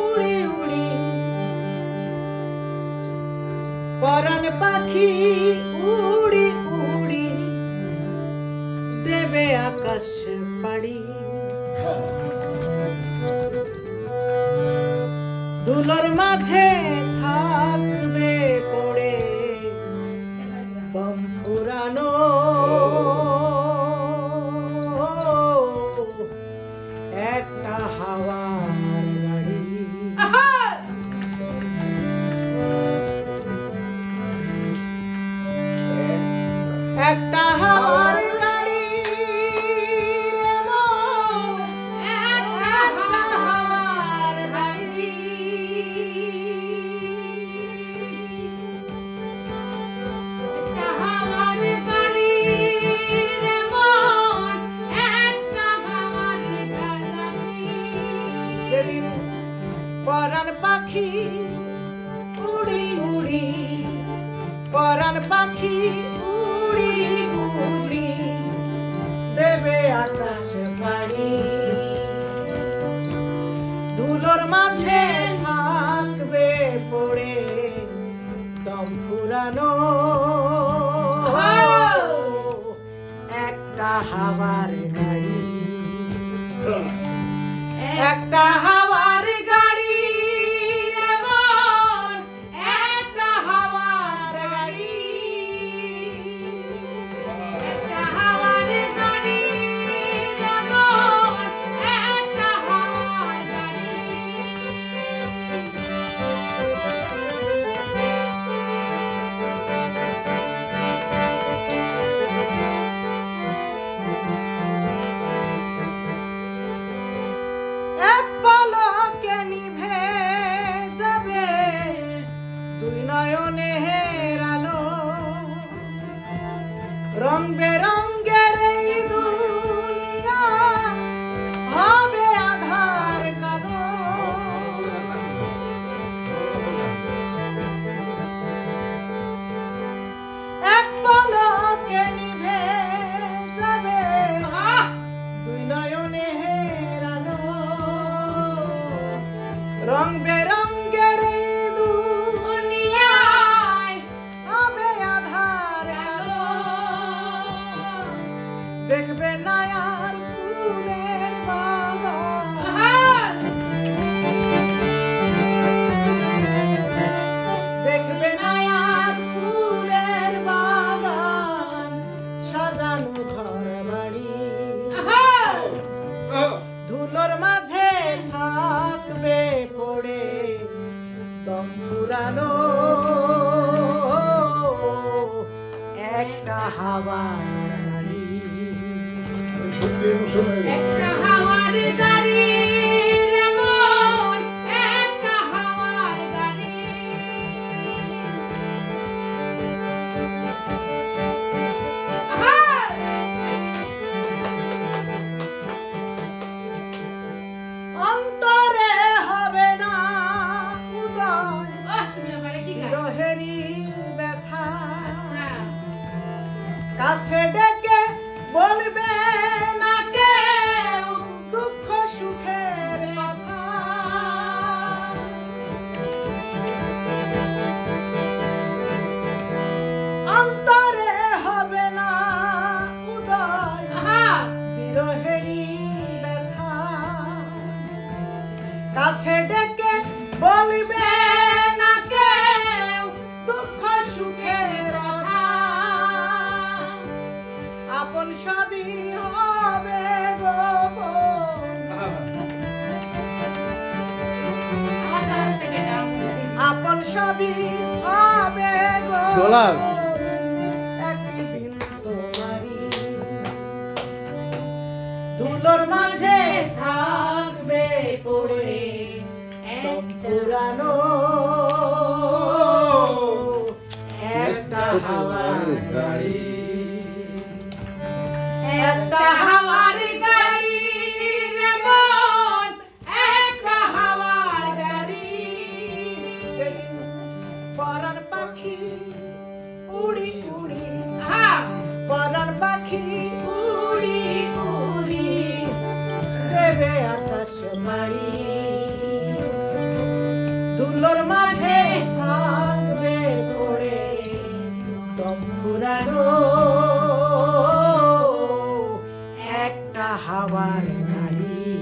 উড়ি উড়ি পরাণ পাখি উড়ি উড়ি দেবে আকাশ পাড়ি ধুলোর মাঝে থাকবে পড়ে দম ফুরানো একটা হাওয়ার গাড়ি একটা হাওয়ার গাড়ি পরাণ পাখি উড়ি উড়ি পরাণ পাখি উড়ি উড়ি দেবে আকাশ পাড়ি ধুলোর মাঝে থাকবে পড়ে দম ফুরানো একটা হাওয়ার গাড়ি একটা হাওয়ার গাড়ি একটা হাওয়ার গাড়ি একটা হাওয়ার গাড়ি একটা হাওয়ার গাড়ি রং বেরঙ্গের এই দুনিয়া হবে আধার কালো এক পলকে নিভে যাবে দুই নয়নের আলো রং বেরঙ্গের এই দুনিয়ায় হবে আধার কালো দেখবে না আর ফুলের বাগান দেখবে না আর ফুলের বাগান সাজানো ঘর বাড়ি ধুলোর মাঝে থাকবে পড়ে দম ফুরানো একটা হাওয়া একটা হাওয়ার গাড়ি একটা হাওয়ার গাড়ি অন্তরে হবে না উদয় বিরহেরই ব্যথা কাছে ডেকে বলবে না কেউ দুঃখ সুখের কথা অন্তরে হবে না উদয় বিরহেরই ব্যথা কাছে ডেকে বলবে না কেউ দুঃখ সুখের কথা আপন সবই হবে গোপন আপন সবই হবে গোপন একদিন তোমারই ধুলোর মাঝে থাকবে পড়ে দম ফুরানো একটা হাওয়ার গাড়ি একটা হাওয়ার গাড়ি একটা হাওয়ার গাড়ি সেদিন পরাণ পাখি উড়ি উড়ি পরাণ পাখি উড়ি উড়ি দেবে আকাশ মাড়ি ধুলোর মাঝে থাকবে পড়ে দম ফুরানো একটা হাওয়ার গাড়ি